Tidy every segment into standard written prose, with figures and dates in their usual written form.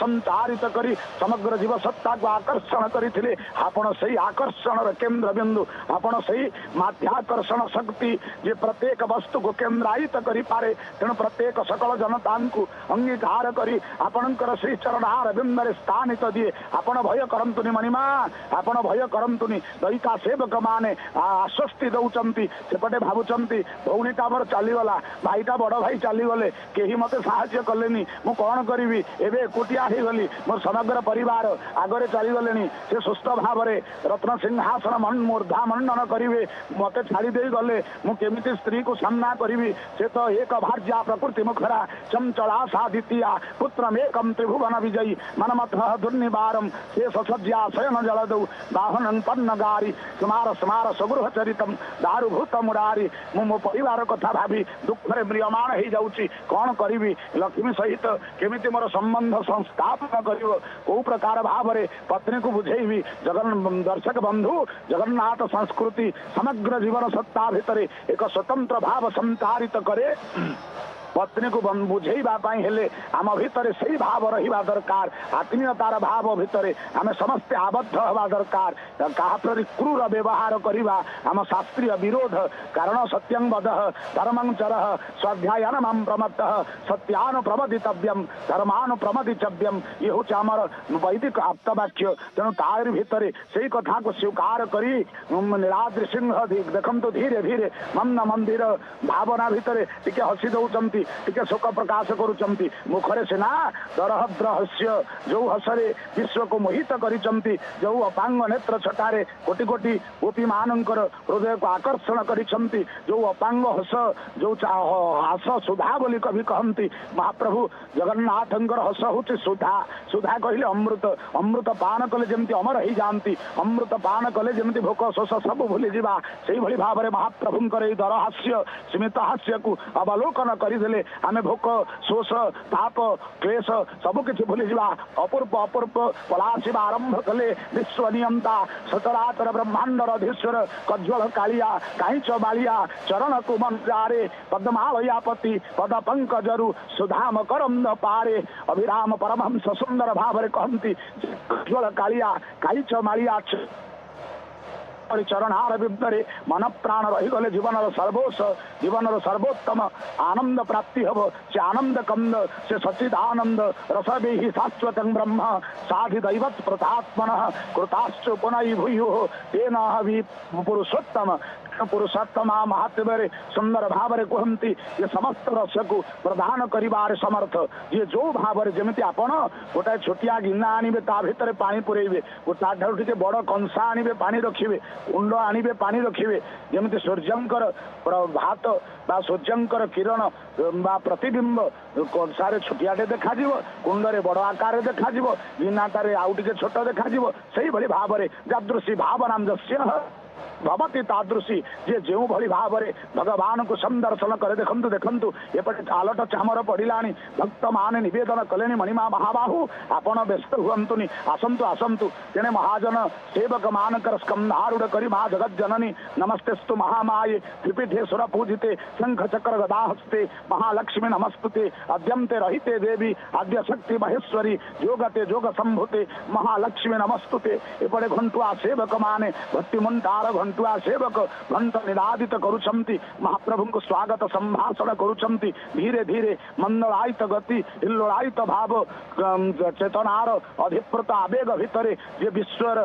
संचारित करी समग्र जीव सत्ता को आकर्षण करथिले आपण सही आकर्षण केंद्र बिंदु आपण सही माध्याकर्षण शक्ति जे प्रत्येक वस्तु को केंद्रायित करि पारे तेणु प्रत्येक सकल जनता को अंगीकार करी आपणकर श्री चरणार बिंदरे स्थानित दिए आपण भय करंतुनि मणिमा आपण भय करंतुनि दैका सेवक माने आश्वस्ति दउचंती सेपटे भाबुचंती भौणीटा मोर चलीगला भाईटा बड़ भाई चलीगले केही मते साहाय्य कलेनी मु कौन करी एबे एकुटिया हो गली मोर समग्र परिवार आगरे चलीगले से सुस्थ भाव में रत्न सिंहासन मूर्धा मंडन करेंगे मते छाड़ी दे गले मुझे स्त्री को सामना करी से तो एक भार्या प्रकृति मुखरा चंचला सा द्वितीया पुत्रमेकम त्रिभुवन विजयी मनमथ दुर्निवारम से सज्जा शयन जलदौ बाहन पन्न गारी स्मार स्मार सगृह चरितम दारुभूत मुरारी मो परिवार कथा भावी दुखरे म्रियमाण हो जाऊँगी कौन करी लक्ष्मी सहित केमिति मोर संबंध संस्थापन कर कौ प्रकार भाव में पत्नी को बुझेबी जगन दर्शक बंधु जगन्नाथ संस्कृति समग्र जीवन सत्ता भितर एक स्वतंत्र भाव संचारित करे पत्नी को बुझेबा हेले आम भितर से भाव रहा दरकार आत्मीयतार भाव भितर आम समस्ते आबद्ध हवा दरकार क्या प्रति क्रूर व्यवहार करवा आम शास्त्रीय विरोध कारण सत्यं वद धर्मं चर स्वाध्यायनम प्रमत्त सत्यानुप्रमदितव्यम धर्मानुप्रमदितव्यम ये हूँ आमर वैदिक आप्तवाक्य तेणु तार भितर से कथा को स्वीकार करी नीलाद्रि सिंह देखु धीरे धीरे मंद मंदिर भावना भितर टिके हसी दौरान टिके शोक प्रकाश करुचंती मुखरे सिना दरहद्रहस्य जो हसरे विश्व को मोहित करिचंती जो अपांग नेत्र छटारे कोटि कोटि गोपी मानकर हृदय को आकर्षण करिचंती जो अपांग हस जो हास सुधा बोली कभी कहती महाप्रभु जगन्नाथंकर हस होची सुधा सुधा कहले अमृत अमृत पान कले जमती अमर हो जाती अमृत पान कले जमती भोक शोष सब भूली जा से भाव में महाप्रभुंकर दरहास्य स्मित हास्य को अवलोकन करदे आम भोक शोष ताप क्लेश सबकि भूली जा अपूर्व अपूर्व पलाशिवा आरंभ कले विश्व नियंता सचराचर ब्रह्मांडर अधीश्वर कज्वल कालिया काईच बालिया चरण कुमन जारे पद्मालयापति पद पंकजरु सुधाम करम पारे अभिराम परमहंस सुंदर भाव कहती कज्वल कालिया काईच मालिया चरणार विद्रे मन प्राण रहीगले जीवन जीवन सर्वोत्तम आनंद प्राप्ति हम से आनंद कंद से सचिद आनंद रसभि शाश्वत ब्रह्म साधि दैवत प्रतात्मन कृताश्च पुनः भूयो तेन पुरुषोत्तम पुरुषोत्तमा महात्म्य सुंदर भाव में कहती ये समस्त रस को प्रदान करिबार समर्थ ये जो भाव में जमी आपण गोटाए छोटिया गिना आनिबे ता भितर पानी पुरेबे ठार टे बड़ कंसा आनिबे पानी रखिबे कुंड आनिबे पानी रखिबे जमी सूर्यंकर भात बा सूर्यंकर किरण बा प्रतिबिंब कंसारे छोटियाटे देखा कुंडरे बड़ आकार देखा गिनाटारे आउ टे छोट देखा से भाव में जादृशी भावनाम जस्य भवती तादृशी जे जो भली भाव में भगवान को संदर्शन करे देखंतु देखंतु एपटे आलट चामर पड़िला भक्त मान निवेदन कले मणिमा महाबाहु आपण व्यस्त हुंतुनि आसंतु आसंतु तेने महाजन सेवक मानकर स्कंधारूढ़ करी माँ जगत जननी नमस्तेस्तु महामाये त्रिपीठेश्वर पूजिते शंख चक्र गदा हस्ते महालक्ष्मी नमस्तुते अद्यंते रहिते देवी आद्य शक्ति महेश्वरी जोगते जोग संभुते महालक्ष्मी नमस्तुते एपटे घंटुआ सेवक माने भक्ति मुंटार घंटुआ सेवक घंट निनादित करुछंती महाप्रभु को स्वागत संभाषण करुछंती धीरे धीरे मंदलायित गति हिल्लोलायित भाव चेतनार अधिप्रत आवेग भितर जे विश्वर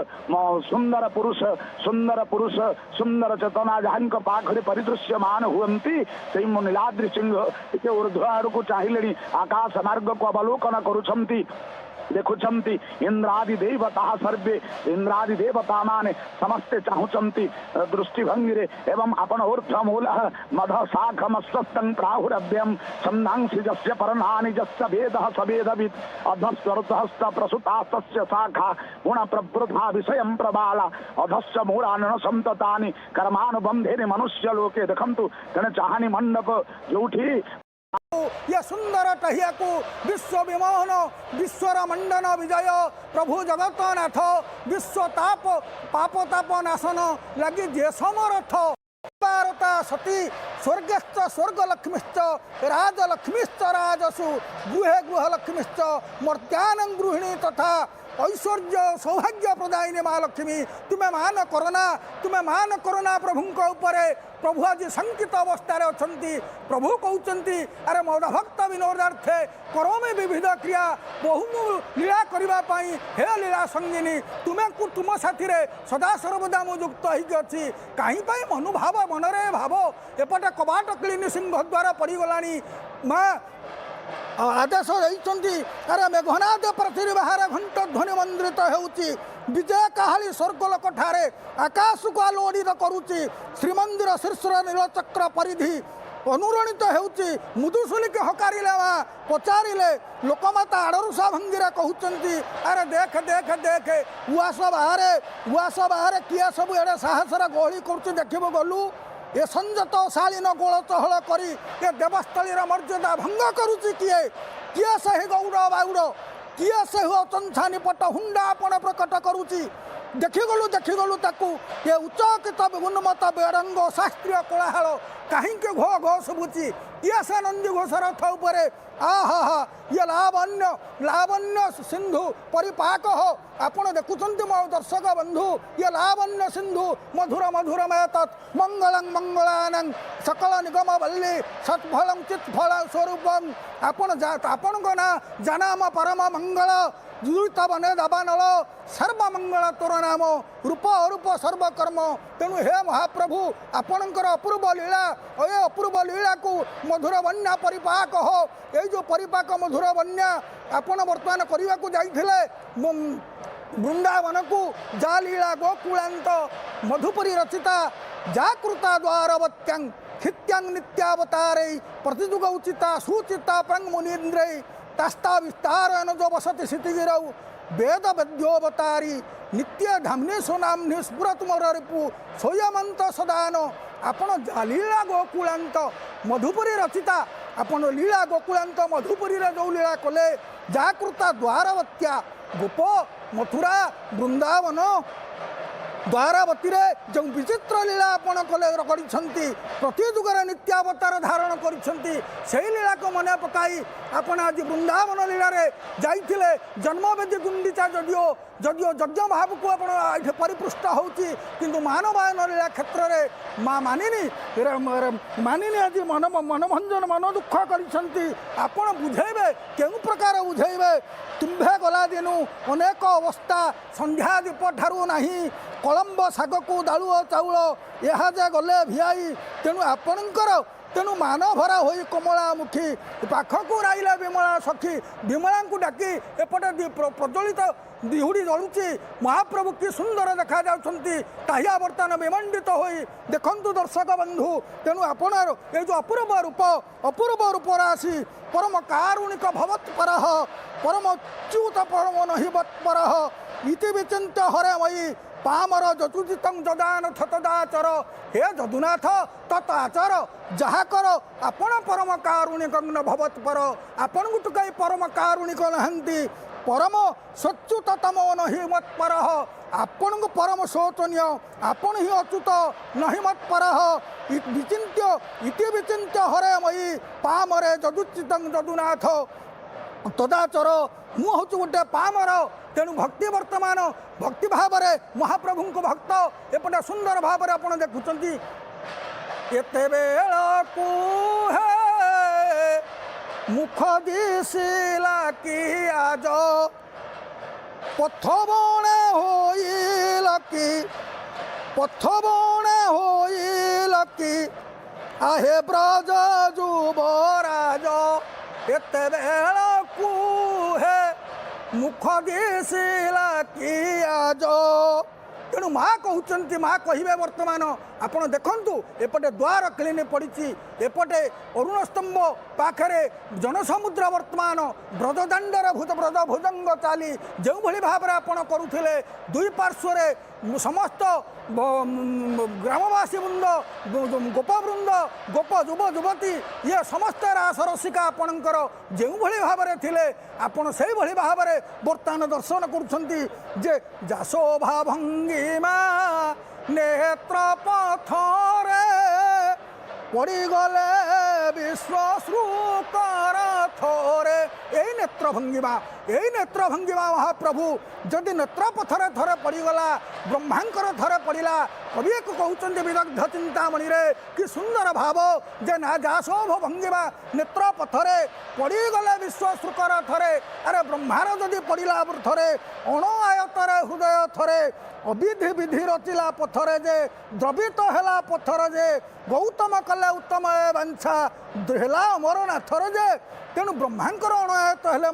सुंदर पुरुष सुंदर चेतना जहां पाखरे परिदृश्यमान हुंती से नीलाद्रि सिंह टे ऊर्ध्व आड़ को चाहिए आकाश मार्ग को अवलोकन करुछंती देखुंती इंद्रादि देवता सर्वे इंद्रादि देवता माने समस्ते चाहूंती दृष्टिभंगी एवं अपन ऊर्ध्वमूल मध शाखमस्तं प्राहुरव्यम छंदांसी जस्य पर्णानि जस्य वेदः सवेदवित् अधस्वरतहस्त प्रसुतास्तस्य शाखा गुण प्रवृद्धा विषयं प्रबाला अधस्य मूलान संततानि कर्मानुबंधेन मनुष्य लोके देखंतु तेने चाहनी मंडप जोठी ये सुंदर टहिया को विश्व विमोहन विश्वर मंडन विजय प्रभु जगतनाथ विश्व ताप पाप ताप नाशन लगी जे समरथ देवता सती स्वर्गस्थ स्वर्गलक्ष्मीश्च राजलक्ष्मीश्च राजसु गृहे गृहलक्ष्मीश्च मर्त्यानं गृहिणी तथा ऐश्वर्य सौभाग्य प्रदायिनी माँ लक्ष्मी तुम्हें मान करना प्रभुंक उपरे प्रभु आज शंकित अवस्था अच्छी प्रभु कहते अरे मद भक्त विनोदार्थे करोमि विविध क्रिया बहु लीला करने हे लीला संगिनी तुम्हें तुम साथी सदा सर्वदा मुक्त होगी कहीं मनुभाव मनरे भाव एपटे कबाट क्लीन सिंह द्वारा पड़गला माँ आदेश देते अरे मेघनाद पृथ्वी बाहर घंट ध्वनि मंद्रित होउची विजय काहाली स्वर्गलोक ठारे आकाश को आलोड़ित करुच्ची श्रीमंदिर शीर्षर नीलचक्र परिधि अनुरणित होउची मुदुसुलिक हकारिले माँ पचारिले लोकमाता आड़रुषा भंगीरे कहते अरे देख देख देख उआस बाहर किए सब एडे साहसर गहली करुच्ची देखिब गलु ए संजत शालीन गोल चहल करी ए देवस्थलीर मर्यादा भंग करुच्ची किए किए से गौड़ बाउड़ किए से चंछा निपट हुंडा आपण प्रकट करुच्ची देखिगलु ताकू ये उच्चकित उन्मत बेरंग शास्त्रीय कोलाहल कहीं घो घो शुभुची किए से नंदी घोष रथ उपरे आहा हा ये लावण्य सिंधु परिपाक हो आपण देखुंत मो दर्शक बंधु ये लावण्य सिंधु मधुर मधुर तत् मंगलं मंगलानं सकल निगम वल्ली सत्फलं चित्फल स्वरूपं आपण ना जनाम परम मंगल जुत बने दाबानल सर्वमंगल तोर नाम रूप अरूप सर्वकर्म तेणु हे महाप्रभु आपणकर अपूर्व लीला ए अपूर्व लीला को मधुर बन्या परिपाक हो ये जो परिपाक मधुर बन्या आपण वर्तमान करने को जाइथिले वृंदावन को जा लीला गोकुलांत मधुपुरी रचिता जाकृता द्वारवत्यांग खित्यांग नित्यावतारे प्रतिजुग उचिता सुचिता प्रंग मुनीन्द्रे तस्ता विस्तार जो वसति क्षितिगिरौ वेद वेद्योवतारी नित्य धामनी सुनामनी स्फुरत मोर रिपु स्वयमंत सदान आपण लीला गोकुलांत मधुपुरी रचिता आपण लीला गोकुलांत मधुपुरी जो लीला कले जाकृता द्वारवत्या गोप मथुरा वृंदावन द्वारावती जो विचित्र लीला आपण कले प्रतिजुगर नित्यावतार धारण कर लीला को मन पकाई आपण आज वृंदावन लीला जाइए जन्मवेदी गुंडीचा जदियो जदियो यज्ञ भाव को आप परिपृष्ट होती किंतु मानवायन लीला क्षेत्र में माँ मानिनी आज मनभंजन मन दुख कर बुझेबे केउ प्रकार बुझेबे तुम्भे गला दिनु अनेक अवस्था संध्या दीप ठारू नहीं कलम्ब शाग को दालुआ चाउल यह जे गले भिआई तेणु आपणकर तेणु मान भरा हो कमलामुखी पाखक राइला विमला सखी विमला को डाकी एपटे प्रज्वलित दिहुड़ी जलुची महाप्रभु की सुंदर देखा जाहिया बर्तमान विमंडित हो देखु दर्शक बंधु तेणु आपणार ये जो अपूर्व रूप राशि परम कारुणिक भवत्पर परम अच्युत परम नहिवत्पर इति विचिन्त्य हरे मयि पामर जतुजितं जदानथ तदाचर हे जदुनाथ तत् आचर जहा कर आपण परम कारुणिक भवत्पर आपण को टुकाई परम कारुणिक नहंती परम सच्युततम नहि मत्पर आपण को परम शोचनीय आपण ही अच्युत नहि मत्पर विचिन्त्य इति विचिन्त्य हरे मयि पामरे जदुचितं जदुनाथ तदाचर मु हूँ गोटे पामर तेणु भक्ति वर्तमान भक्ति भाव महाप्रभु को भक्त एपटे सुंदर भाव आप देखुं एते बेलू है मुख दिशिला कि आज पथ बणे होइल कि पथ बणे होइल कि आहे ब्रज जुबराज एते बेलू है मुख दिशिला कि आज तेणु माँ कहते माँ कहे वर्तमान आपण देखु एपटे द्वार क्लीन पड़ी एपटे अरुण स्तंभ पाखरे जनसमुद्र वर्तमान ब्रजदाण्डर भूत ब्रज भुजंग चाली जो भाव में आप करुले दुई पार्श्वे समस्त ग्रामवासी वृंद गोपवृंद गोप युव युवती ये समस्त रास रसिका आपणकर जो भाव में थे आपड़ से भाव में बर्तमान दर्शन कर जाशोभा भंगिमा नेत्र पथरे पड़गले विश्वश्रुकर थरे यही नेत्र भंगिमा महाप्रभु जदि नेत्र पथरे थरे पड़गला ब्रह्मांकर थरे पड़ा कवि एक कहते विदग्ध चिंतामणि रे कि सुंदर भाव जे ना जाशोभ भंगिमा नेत्र पथरे पड़गले विश्वश्रुकर थरे अरे ब्रह्मार जदि पड़ा थरे अण आयतरे हृदय थरे अविधि विधि रचिला पथरे जे द्रवित है पथर जे गौतम कले उत्तम ए बांछा हेला अमरनाथर जे तेणु ब्रह्मांकर अणयत हेले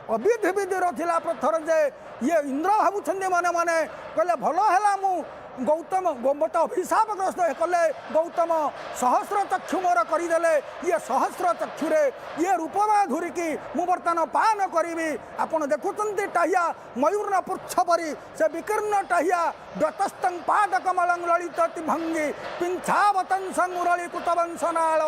अविधि विधि रचिला पथर जे ये इंद्र भावुं मने मने कहले भल है मु गौतम मत अभिशापग्रस्त कले गौतम सहस्र चक्षु मोर करदेले ये सहस्र चक्षुरे ये रूपमा धुरिकी मु बर्तमान पान करी आपड़ देखुंत टाहिया मयूर पुच्छ परी से विकीर्ण टाहिया व्यतस्तं पाद कमल ललित भंगी पिंछावतंसं मुरली कृतवंशनाल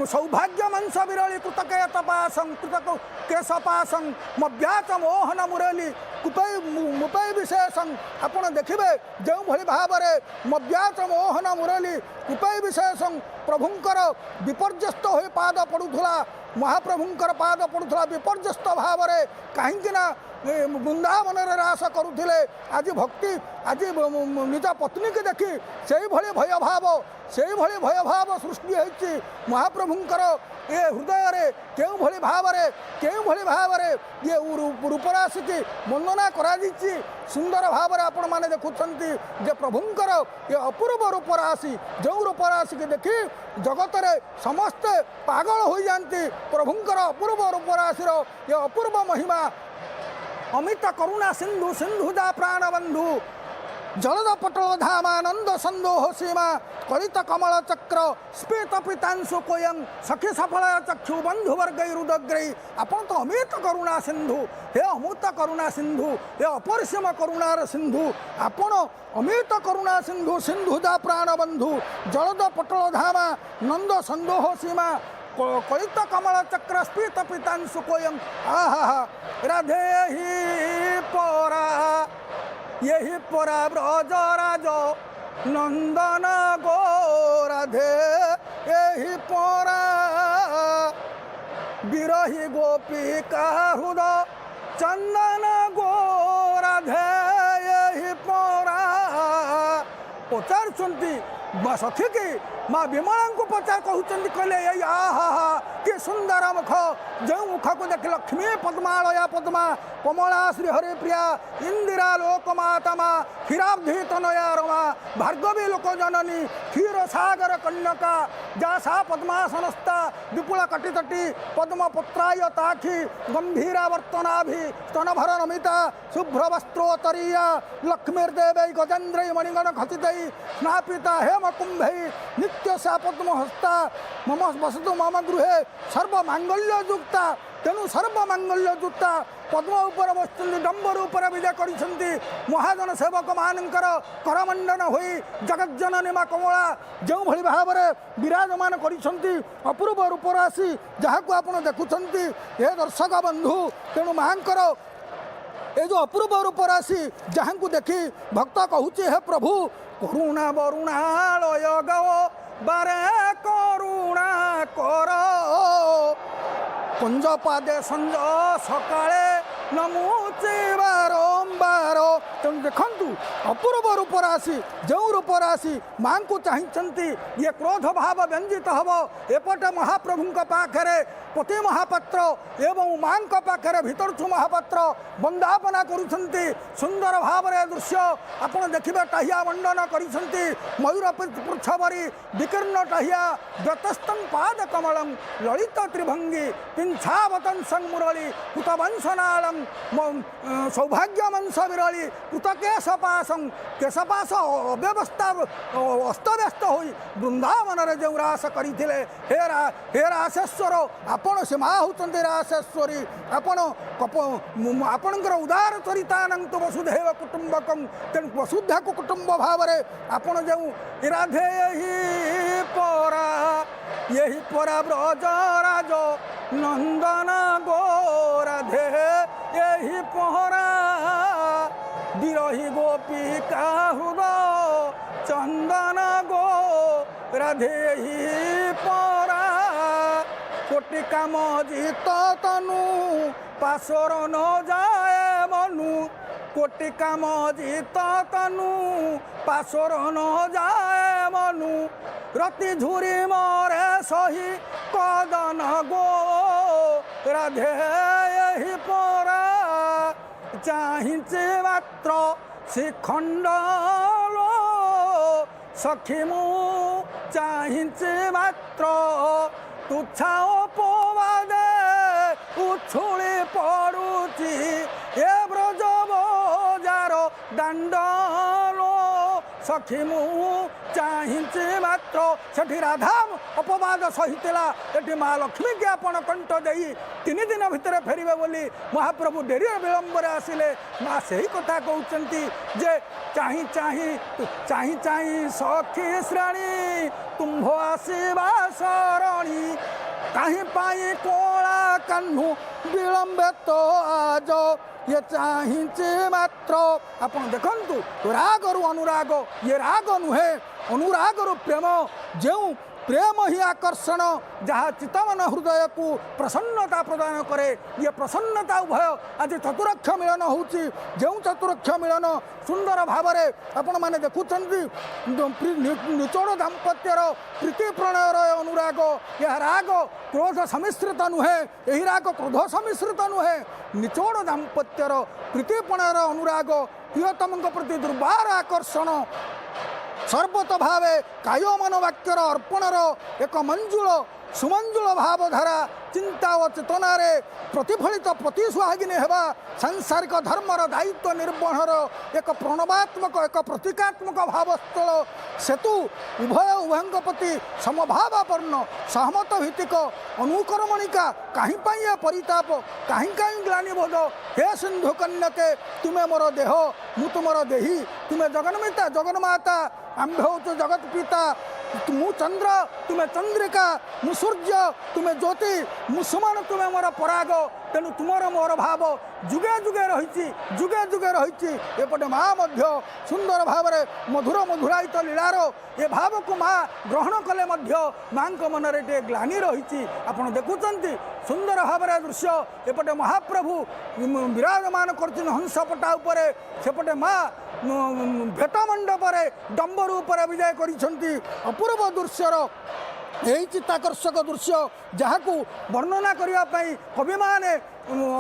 सौभाग्य मंस विरली कृतकेतपासं कृतक केशपासं मव्याच मोहन मुरली मुपै विशेषं आपण देखिबे जो भली भाव में मव्याच मोहन मुरली उपै विशेषं प्रभुंकर विपर्यस्त हो पाद पड़ूला महाप्रभुंकर पाद पड़ूला विपर्यस्त भाव में कहीं वृंदावन रास करुले आज भक्ति आज निज पत्नी की देखी से भय भाव सृष्टि होती महाप्रभुंकर ये हृदय रे केउ भली भाव में ये रूपराशि की वर्णना करा सुंदर भाव में आपण मैंने देखुंत जे प्रभुंकर ये अपूर्व रूपराशि जो रूपराशि की देखी जगत रे समस्ते पागल हो जाती प्रभुंकर अपूर्व रूपराशि ये अपूर्व महिमा अमित करुणा सिंधु सिंधुजा प्राणबंधु जलद पटल धामानंद संदोह सीमा कलित कमल चक्र स्फीत पीतांशु कोयं सखी सफल चक्षु बंधु वर्गैरुदग्रई आपण तो अमित करुणा सिंधु हे अमृत करुणा सिंधु हे अपरिसीम करुणार सिंधु आपण अमित करुणा सिंधु सिंधुजा प्राणबंधु जलद पटल धामा नंद संदोह सीमा कलित कमल चक्र स्फीत पीतांशु कोयं आहा राधे ही परा यही परा ब्रजराज नंदन गो राधे यही परा विरही गोपिका हृदय चंदन गो राधे यही परा पचार सखी की माँ विमला को पचार कहते कहले आहा कि सुंदर मुख जो मुख को देख लक्ष्मी पद्मालया पद्मा कमला श्री हरिप्रिया इंदिरा लोकमाता माँ क्षीराब्धि तनया रमा भार्गवी लोक जननी क्षीर सागर कन्यका जासा पद्मासनस्था विपुल कटितटी पद्म पत्राय ताखी गंभीरा वर्तनाभि स्तनभर नमिता शुभ्र वस्त्रोत्तरीया लक्ष्मीर्देवै गजेन्द्रै मणिगण खचितै स्नापिता हेम कुंभै नित्य सा पद्म हस्ता मम वसतु मम गृहे सर्वमांगल्य युक्ता तेणु सर्वमांगल्य युक्ता पद्म उपर बसुंच डंबर उपर विजय करिसेंती महाजन सेवक मानकर करमंडन होई जगज्जननी माँ कमला जो भली भाव में विराजमान करिसेंती अपूर्व रूपराशि जहां आपण देखुंती हे दर्शक बंधु तेणु मांकर ये जो अपूर्व रूपराशि जहां को देखी भक्त कहूचे हे प्रभु करुणा वरुणालय गो बारे करुणा कर कुंज पादे संज सकाळे नमुचे बारंबार तेणु देखु अपूर्व रूपराशि जो रूपराशि माँ को चाहती ये क्रोध भाव व्यंजित हम एपटे महाप्रभु पाखे पति महापात्र एवं माँ पाखे भितरछु महापात्र वंदापना करुछंती सुंदर भाव में दृश्य आपण देखिबे टाहिया मंडन करिसेंती मयूर पृच्छवरी विकीर्ण टाहिया व्यतस्तं पाद कमलं ललित त्रिभंगी पिंछावतंसं मुरली कृतवंशनालं सौभाग्य मंस विरली कृतकेशपासं केशपास अव्यवस्था अस्तव्यस्त हो वृंदावन जो रास करते हे रासेश्वर आपण सीमा होती रासेश्वरी आपणकर उदार चरितानंद तो वसुधैव कुटुंबकम तेणु वसुधा को कुटुंब भाव में आपण जो राधे यही परा ब्रजराज नंदन गो राधे यही पहरा विरही गोपिका हृदय चंदन गो राधे ही परा कोटि काम जित तनु पासर न जाए मनु कोटि काम जित तनु पासर न जाए मनु रति झुरी मरे सही कदन गो राधे यही परा चाहिए मात्र श्रीखंड सखी मु चाहिए मात्र तुच्छा उपवादे उछुली पड़ुची ए ब्रज बजार दांडलो सखी मु चाहिए मात्र सेठी राधा अपवाद सहितला एठी माँ लक्ष्मी के आपण कंठ देई 3 दिन भितर फेरबे बोली महाप्रभु डेरी विलंबर आसिले माँ से ही कथा कहते जे चाही चाही चाही चाही सखी श्रेणी तुम्भ आसवा सरणी कहीं पाई कोला कन्हु विलंबे तो आज ये चाहिए मात्र आपण देखंतु राग रु अनुराग ये राग नुहे अनुराग रु प्रेम जो प्रेम ही आकर्षण जहाँ चितवन हृदय को प्रसन्नता प्रदान करे ये प्रसन्नता उभय आज चतुरक्ष मिलन होची जो चतुरक्ष मिलन सुंदर भाव आपण मैंने देखुं निचोड़ दाम्पत्यर प्रीति प्रणयर अनुराग यह राग क्रोध सम्मिश्रित नुहे यही राग क्रोध सम्मिश्रित नुहे निचोड़ दाम्पत्यर प्रीति प्रणयर अनुराग प्रियतम प्रति दुर्बार आकर्षण सर्वत भावे कायो मन वाक्यर अर्पणर एक मंजुल सुमंजुल भावधारा चिंता और चेतनार प्रतिफलित प्रतिसुहागिनी हेबा सांसारिक धर्मर दायित्व निर्वहणर एक प्रणवात्मक एक प्रतीकात्मक भावस्थल सेतु उभय प्रति समभावापन्न सहमत भित्तिक अनुकर्मणिका कहीं पाई परिताप कहीं कहीं ग्लानिबोध हे सिंधु कन्यके तुम्हें मोर देह मु तुमर देही तुम्हें जगन्मिता जगन्माता आम्भे हूँ जगत पिता मु चंद्र तुम्हें चंद्रिका मु सूर्य तुम्हें ज्योति मु सुमन तुम्हें मोर पराग तेणु तुमर मोर भाव जुगे जुगे रही जुगे जुगे रही एपटे माँ मध्य सुंदर भाव मधुर मधुरायित लीलार ये भाव को माँ ग्रहण कले माँ मन में ग्लानि रही आपड़ देखुंत सुंदर भाव दृश्य एपटे महाप्रभु विराजमान कर हंसपटा उपरे सेपटे माँ भेट मंडप डंबर उपर विजय करिसेंती अपूर्व दृश्यर यही चित्ताकर्षक दृश्य जहाँ को वर्णना करने कवि माने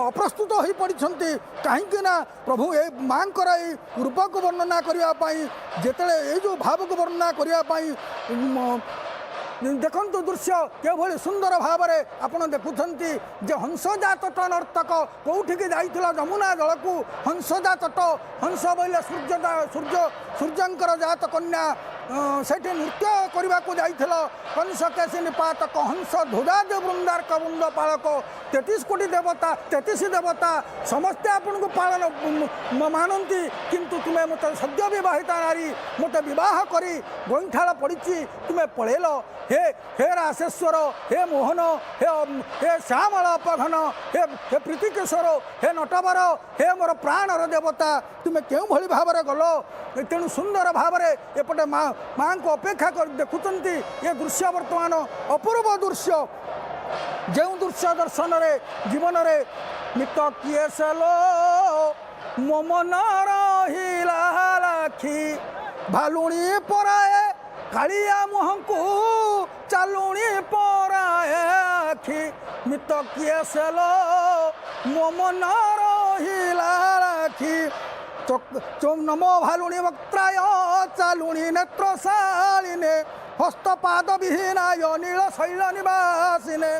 अप्रस्तुत हो पड़ी कहीं प्रभु ये माँ रूप को वर्णना करने जिते ये जो भाव को वर्णना करने देखु दृश्य के सुंदर भाव में आपड़ देखुं जे हंसजा तट नर्तक कौटिकी जाइला जमुना जल को हंसजा तट हंस बोले सूर्यंकर जात कन्या सेठी नृत्य करने को जाइल कंस केशी निपातक हंस ध्वजाज वृंदार्क वृंद पालक 33 कोटी देवता 33 देवता समस्ते आपन को पालन मानती किंतु तुम्हें मत सद्य विवाहिता नारी मत विवाह करी गोईठाल पड़ी तुम्हें पड़ेल हे राशेश्वर हे मोहन हे श्यामल अपघन हे प्रीतिकेश्वर हे नटवर हे मोर प्राणर देवता तुम्हें क्यों भली भाव में गल तेणु सुंदर भाव में एपटे माँ को अपेक्षा कर देखुंत ये दृश्य वर्तमान अपूर्व दृश्य जो दृश्य दर्शन रे जीवन रे मित किए सेलो मो मन रही भालुणी पराए कालिया मुह को चालुणी पराए आखि मित किए सेलो मो मन रही नमो भालुणी वक्त्राय चालुणी नेत्रशालिने हस्तपाद विहीनाय नील शैल निवासिने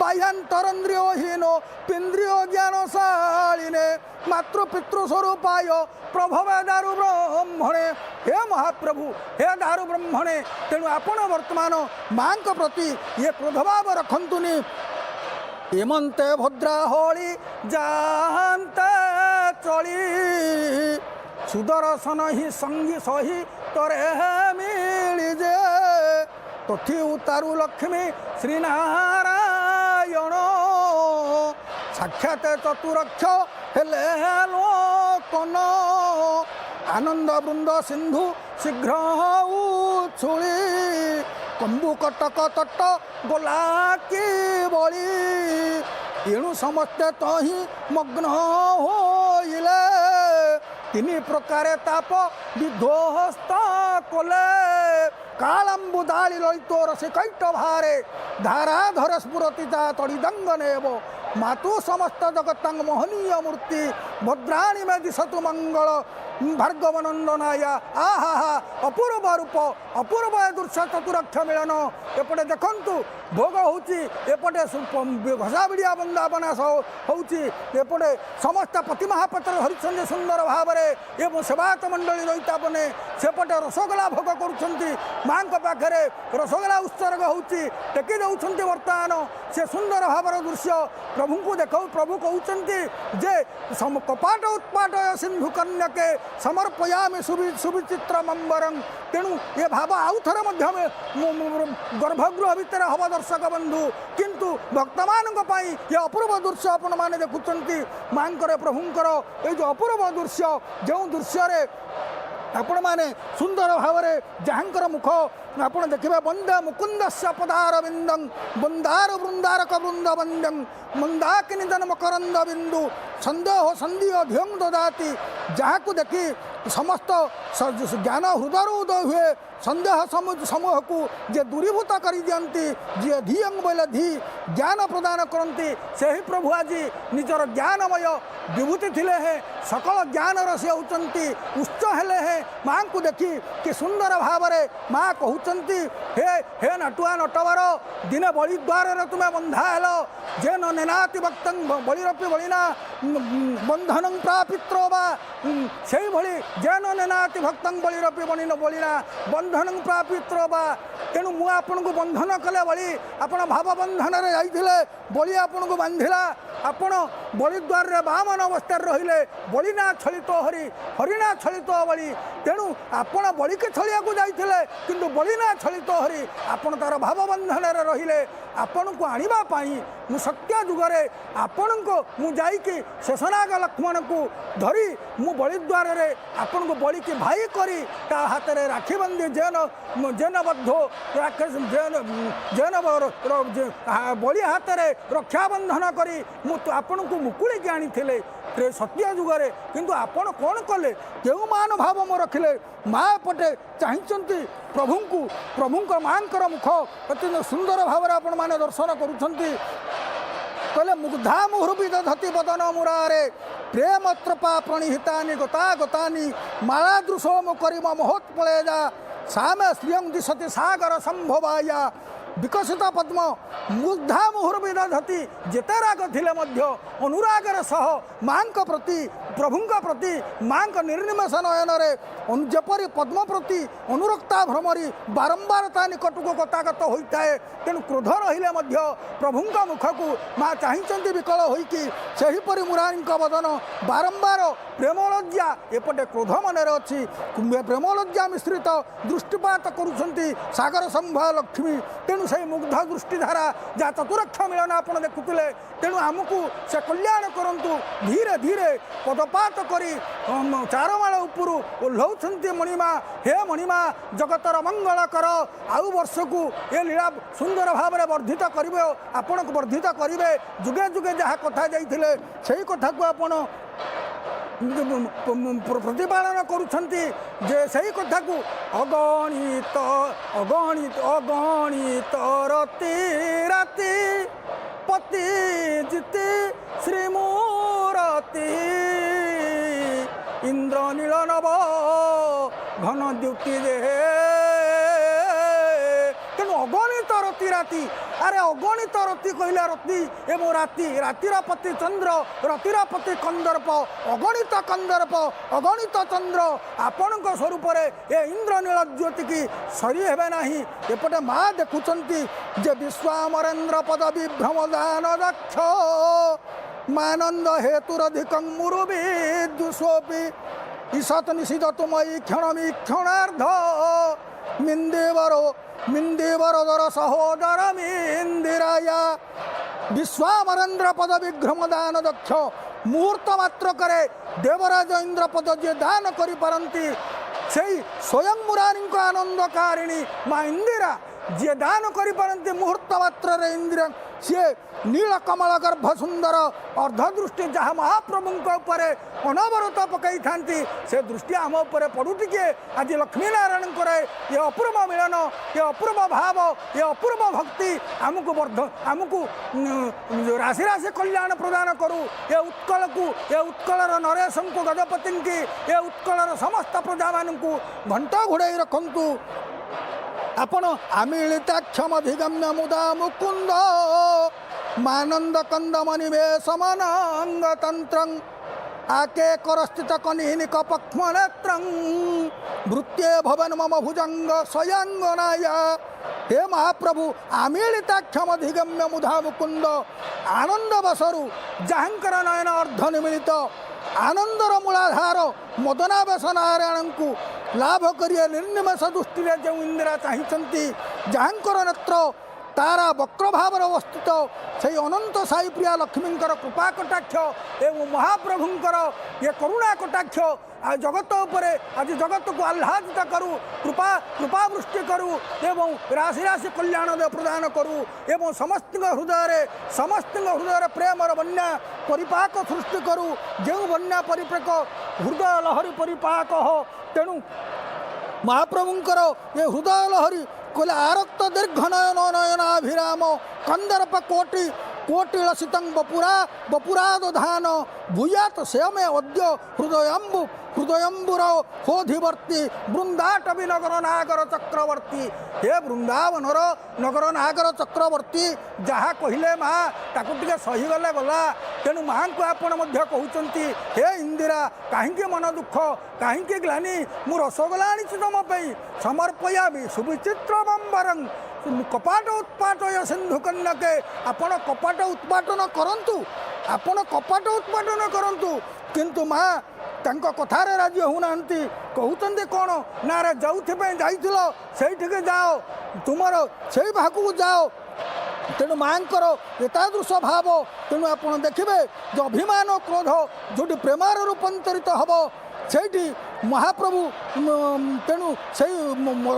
पायांतरंद्रियोहीनो पिंद्रियो ज्ञानशालिने मातृपितृस्वरूपाय प्रभवे दारु ब्रह्मणे हे महाप्रभु हे दारु ब्रह्मणे तेणु आपण वर्तमान माँ प्रति ये क्रोधभाव रखंतुनी हेमंते भद्रा होली जानते चली सुदर्शन ही संगी सही तोरे मिलिजे तथि उतारू लक्ष्मी श्रीनारायण साक्षात चतुरक्ष हेले लोकन आनंद वृंद सिंधु शीघ्र उछुली कम्बु कटक तट गोला कि बली एणु समस्ते तही मग्न होइले तीन प्रकार ताप विध्वस्त कोले कालंबु दाली ललितो रसी कैट भारे धाराधर स्फुरतिता तड़िदंग नेब मातु समस्त जगतांग मोहनीय मूर्ति भद्राणी में दिशतु मंगल भार्गवनंदनाय आहा अपूर्व रूप अपूर्व दृश्य चतुरक्ष मिलन एपटे देखंतु भोग होची एपटे घसाबिड़िया बंदापना होची एपटे समस्त पति महापात्र धरिछन सुंदर भाव एवं सेवायत मंडली रईतापने सेपटे रसगोला भोग करुछंती मां पाखरे रसगोला उत्सर्ग होची टेकी दउछंती वर्तमान से सुंदर भावर दृश्य प्रभु को देख प्रभु कहते जे कपाट उत्पाटय सिंधु कन्यके समर्पयामि सुविचित्र मंबरं तेणु ये भाव आउ थरे गर्भगृह भितर हम दर्शक बंधु किंतु भक्त मान ये अपूर्व दृश्य आपण मैंने देखुंट मांकर प्रभुंकर ये जो अपूर्व दृश्य जो दृश्य आपण मैंने सुंदर भाव जहाँकर मुख आप देखिए वंदे मुकुंद पदार बिंदं बंदार वृंदारक वृंद वंदं मंदाक निधन मकरंद बिंदु संदेह संदेह धियं ददाति जहाँ को देखी समस्त ज्ञान हृदय उदय हुए संदेह समूह को जे दूरीभूत कर दियंती जी धीयंग बोले धी ज्ञान प्रदान करती से ही प्रभु आज निजर ज्ञानमय विभूति थिले हैं सकल ज्ञान रसी होती उच्च हेले हैं माँ को देखी कि सुंदर भाव माँ कहते हे हे नटुआ नटवर दिने बलि द्वार तुम्हें बंधा हेल जे न नेनाति भक्त बलिरपी बलिना बंधन प्रापित्रो बा से भली जे न नेनाति भक्त बलिरपी बलिना बंधन प्रापित्रो बा तेणु मु आपन को बंधन कले बली आपण भाव बंधन रे जाइथिले बलि आपन को बांधिला आपण बलि द्वार रे बामन अवस्था रहिले बलिना छलित हरि हरिना छलित बलि तेणु आपण बलि के छलिया को जाइथिले किंतु बलिना छलित हरि आपण तार भाव बंधन रे रहिले आपण को आनिबा पाई मु सत्य जुगरे आपण को मु जाई कि शेषनाग लक्ष्मण को धरी मु बलि द्वार रे आपण को बलि के भाई करी ता हाथ रे राखी बंदी जेन बद्धो राक्षस जेन बलि हाथ रे रक्षा बंधन करी मु आपण को मुकुली के आनी थिले सत्य जुगरे किंतु आपण कौन कले केउ मान भाव मो रखिले माँ पटे चाहती प्रभु मांकर मुख अत्यंत सुंदर भाव आपण माने दर्शन करुछंती कहले मुग्धा मुहुर्बि दधति बदन मुरारे प्रेम त्रपा प्रणिहितानि गता गतानि माला दृशो मुकरिम महोत्पलेजा सामे श्रियं दिशति सागर संभवाया विकसित पद्म मुग्धा मुहुर्बि दधति जेते राग थिले मध्य अनुरागर सह माँ प्रति प्रभु प्रति माँ निर्निमेष नयन जपरी पद्म प्रति अनुरक्ता भ्रमरी बारंबार ता निकट को गतागत होता है तेणु क्रोध रहिले मध्य प्रभु मुख को माँ चाहती विकल होपरी मुरारी बदन बारंबार प्रेमलज्जा एपटे क्रोध मन अच्छी प्रेमलज्जा मिश्रित दृष्टिपात करुँच सागर संभव लक्ष्मी तेणु से मुग्ध दृष्टिधारा जहाँ चतुरक्ष मिलन आप देखुले तेणु आमको से कल्याण करूँ धीरे धीरे पदपात करी चारमाल उपर ओह्लाउछंती मणिमा हे मणिमा जगतर मंगल कर आउ वर्ष को ये लीला सुंदर भाव में वर्धित करेंगे आपण को वर्धित करेंगे जुगे जुगे जहाँ कथा जाइए से कथा को आपण प्रतिपालन करुछंती जे सही कथा को अगणित अगणित अगणित रति राति पति जिते श्रीमूरति इंद्र नील नव घन द्युति देहे तेणु अगणित रति राति अरे अगणित रति कहला रति एवं राति रातिर पति चंद्र रतिर पति कंदर्प अगणित कंदर्प अगणित चंद्र आपण स्वरूप ए इंद्र नील ज्योति की सरी हे ना एपटे माँ देखुंट जे विश्वामरेन्द्र पद विभ्रम दान दक्ष मानंद हेतुरधिक मुरुविदुषोपि ईशत निषिदत मयि क्षणमी क्षणार्ध मिंदेवरदर सहोदर मिंदिराया विश्वामरेन्द्र पद विभ्रम दान दक्ष मुहूर्त मात्र करे देवराज इंद्र पद जे दान करि पारंती से स्वयं मुरारी आनंदकारिणी माँ इंदिरा जी दान करिपारନ୍ତି मुहूर्त मात्र इंद्र सी नील कमल गर्भ सुंदर अर्धदृष्टि जहाँ महाप्रभु अनवरत पकई था से दृष्टि आम उपर पड़ू टे आज लक्ष्मी नारायण ये अपूर्व मिलन ये अपूर्व भाव ये अपूर्व भक्ति आमको आमको राशि राशि कल्याण प्रदान करू ये उत्कल को ये उत्कलर नरेश को गजपति की ये उत्कलर समस्त प्रजा मान घंटा घोड़ाई रखु आपण आमिलिताक्षमधिगम्य मुदा मुकुंद मानंद कंदमनिवेशमनांग तंत्रं आके करस्थित कनिहिनिक पक्ष्म नेत्रं भृत्ये भवन मम भुजंग स्वयंगनाय हे महाप्रभु आमिलिताक्षमधिगम्य मुदा मुकुंद आनंद बसरु जहांकर नयन अर्ध निमिलित आनंदर मूलाधार मदनावेश नारायण को लाभ करिए निर्निमेष दृष्टि जो इंदिरा चाहती जहांकर नेत्र तारा वक्र भाव अवस्थित से अनंत साई प्रिया लक्ष्मी कृपा कटाक्ष एवं महाप्रभुंर ये करुणा कटाक्ष आज जगत उपरे आज जगत को आह्लादित करू कृपा वृष्टि करू एवं राशि राशि कल्याण प्रदान करू एवं समस्त हृदय प्रेमर बन्या परिपाक सृष्टि करू जो बन्या परिपाक हृदय लहरी परिपाक हो तेणु महाप्रभुंकर ये हृदय लहरी कहले आरक्त दीर्घ नयन नयनाभिराम कंदर्प कोटि कोटि लसितं बपुराद धान भूयात श्यामे अद्य हृदयंबुर होधिवर्ती वृंदाटवी नगर नागर चक्रवर्ती हे वृंदावनर नगर नागर चक्रवर्ती जहाँ कहले माँ ताकू टे सहीगले गला तेणु माँ को आपण कहते हे इंदिरा कहीं मन दुख कहीं ग्लानी मु रसगोला आनी तुम समर्पयामी सुविचित्र बंबरं कपाट उत्पाटय सिंधु कन्यके आपण कपाट उत्पाटन करंतु आपण कपाट उत्पाटन करंतु किंतु माँ तांको कथारे राजी होना कहते कौन ना रे जाइथिल से जाओ तुमर से भाग जाओ तेणु माँ एतादृश भाव तेणु आप देखिए जो अभिमान क्रोध जो प्रेमार रूपांतरित हम से महाप्रभु तेणु से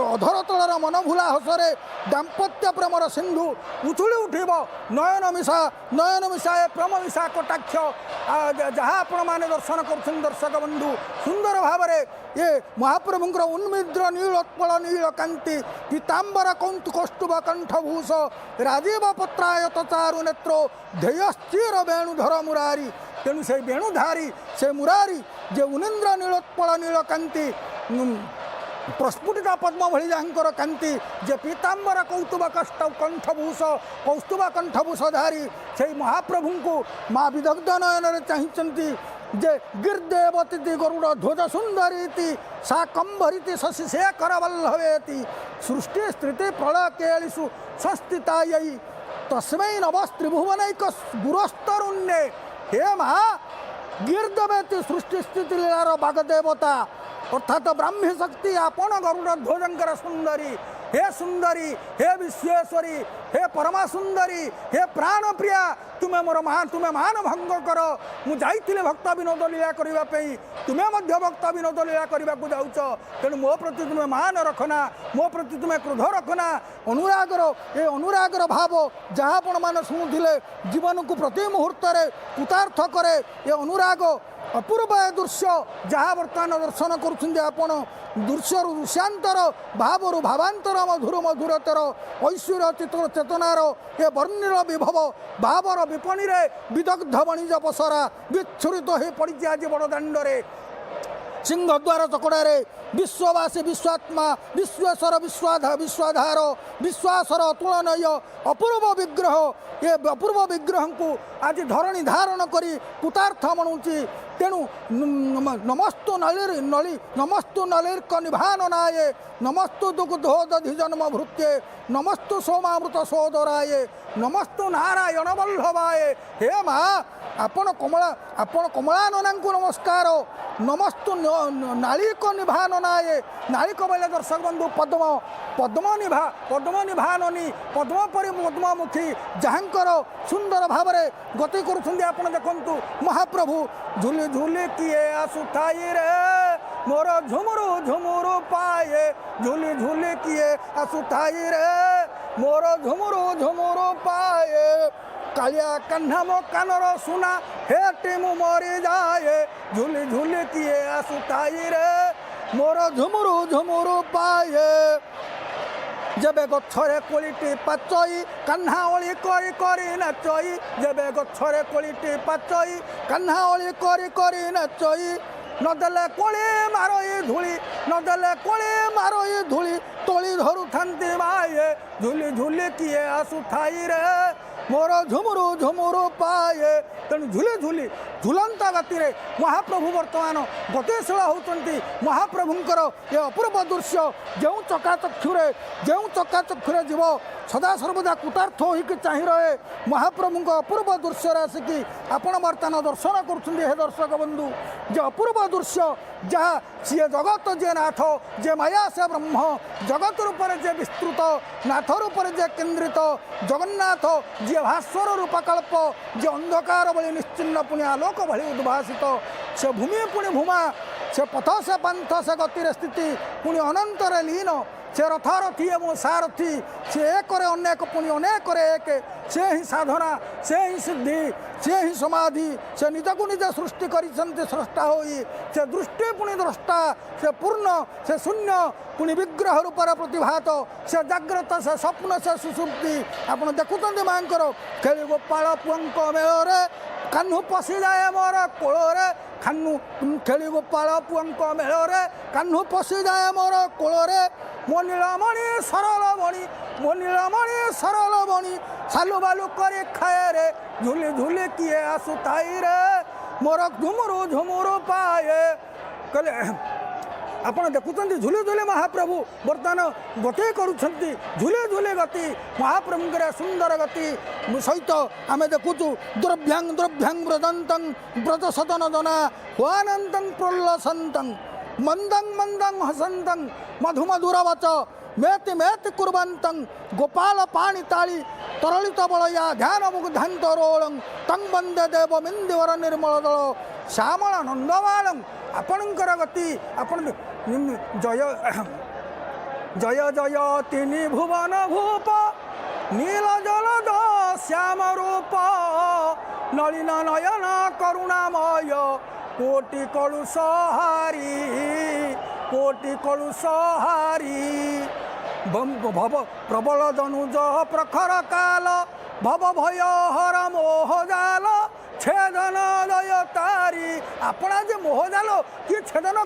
अधर तलर मनभूला हसरे दाम्पत्य प्रेमर सिंधु उछुली उठब नयन मिशा प्रेम मिशा कटाक्ष जहाँ आपण मैंने दर्शन कर दर्शक बंधु सुंदर भाव ये महाप्रभुंर उन्मिद्र नीलोत्पल नीलकांति पीतांबर कौस्तुभ कंठभूष राजीव पत्रायत चारु नेत्रो ध्येयश्चिर वेणुधर मुरारी तेणु से वेणुधारी से मुरारी जे उनिंद्र नीलोत्पल नीलकांति प्रस्फुटिता पद्म भली जहाँकर कांति जे पीतांबर कौस्तुभ कंठभूषधारी से महाप्रभु को माँ विदग्ध नयन चाहती जे गिर्देवती गरुड़ ध्वज सुंदरी सा कंभरी शशि शेखर वल्लभेति सृष्टि स्थिति प्रलय केलिषु संस्थिता तस्मै नवस्त्रिभुवनैक गुरस्तरुण्ये हे माँ गिर्देवती सृष्टि स्थिति लीलार बागदेवता अर्थात ब्राह्मी शक्ति आपण गरुड़ ध्वजंकर सुंदरी हे विश्वेश्वरी हे परमा सुंदरी हे प्राण प्रिया तुम्हें मोर मान तुम्हें मान भंग कर मुझे भक्त विनोद लीला करने तुम्हें भक्त विनोद लीला करने को जाऊच तेणु मो प्रति तुम्हें मान रखना मो प्रति तुम्हें क्रोध रखना अनुरागर ये अनुरागर भाव जहाँ आपण मैंने शुणुले जीवन को प्रति मुहूर्त कृतार्थ करे ये अनुराग अपूर्व दृश्य जहाँ बर्तमान दर्शन कर दृश्य दृश्यांतर भावर भावांतर मधुर मधुरतर ऐश्वर्य चित्र चेतनार ये वर्णिल विभव भावर विपणी विदग्ध वणिज पसरा विच्छुरित हो पड़ी आज बड़दाण्डे सिंहद्वार चकड़े विश्ववासी विश्वात्मा विश्वेश्वर विश्वाधार विश्वासर अतुलनीय अपूर्व विग्रह ये अपूर्व विग्रह को आज धरणी धारण करी कृतार्थ मनुची तेणु नमस्तु नमस्तु नलिर्क निभाननाये नमस्तु दुग्धोदधि जन्म भृत्ये नमस्तु सोमामृत सोदराये नमस्तु नारायण वल्लभाये हे माँ आपण कमलानना को नमस्कार नमस्तु नालिक निभाननाये नालिक बेले दर्शक बंधु पद्म निभाननी पद्म परि पद्ममुखी जहाँकर सुंदर भाव गति करुँच आप देखु महाप्रभु झुली झुली किए आसुथाई रे मोर झुमुरु झुमुरु पाए झुली झुली किए आसुथाई रे मोर झुमुरु झुमुरु पाए कालिया कान्हा मो कानर सुना हेटी मु मरी जाए झुली झुली किए आसुताई रे मोर झुमुरु झुमुरु पाए जबे गछरे कोलिटी पाचई कान्हा ओली करी करी नाचई जबे गछरे कोलिटी पाचई कान्हा ओली करी करी नाचई नदेले कोली मारोई धूली नदेले कोली मारोई धूली तोली धरु थांती माए झुली झुली किए आसुथाई रे मोर झुमुरु झुमुरु पाए तेणु झुली झुली झुलंता गति महाप्रभु वर्तमान गतिशील होती महाप्रभुंकर ये अपूर्व दृश्य जो चकाचक्षुरे जीव सदा सर्वदा कृतार्थ होकर चाह रहे महाप्रभु अपूर्व दृश्य आसिकी आपण बर्तमान दर्शन कर दर्शक बंधु जो अपूर्व दृश्य जहाँ सी जगत जे नाथ जे माया से ब्रह्म जगत रूप जे विस्तृत नाथ रूप जे केन्द्रित जगन्नाथ जी भास्वर रूपकल्प जे अंधकार भली निश्चिन्न पुण्य आलोक भली उद्भासित से भूमि पुण्य भूमा से पथ से पंथ से गतिर स्थिति पुण्य अनंतर लीन से रथरथी एवं सारथी से एक अनेक पुण्य अनेक एक से ही साधना से ही सिद्धि से ही समाधि से निज को निज सृष्टि करिसंते स्रष्टा होई से दृष्टि पुण्य द्रष्टा से पूर्ण से शून्य पुण्य विग्रह रूपर प्रतिभात से जाग्रत से स्वप्न से सुसुप्ति आपण देखुंत मांकर खेली गोपाल पुअंक मेଳରେ कान्हू पशि जाए मोर कोଳରେ खान्नू खेली गोपाल पुअंक मेଳରେ कान्हू पशि जाए मोर कोଳରେ मो नीलमणि सरल मणि सालु बालु करे खाए रे झुली झुली किए आसुताई रे मोर झुमुरु झुमुरु पाए कहले आपण देखुं झुली झुली महाप्रभु बर्तमान गति करुँच झुली झुली गति महाप्रभुंर सुंदर गति सहित आम देखुचु द्रव्यां व्रजंतं व्रज सदन जना वानंतं प्रल्लसंतं मंदं हसंतं मधु मधुरवच मेति मेति कुर्वन्तं गोपाल पाणि ताली तरलित बलया ध्यान मुग्धान्तरोलं तं वन्दे देवमिन्दिवर निर्मल दल श्यामल नंदवालं आपणकर गति आपण जय जय जय तिनि भुवन भूप नील जलद श्याम रूप नलिन नयन करुणामय कोटि कलुषहारी भव प्रबल दनुज प्रखर काल भव भय हर मोह जाल छेदन जय तारी आपणा जे मोह जाल कि छेदन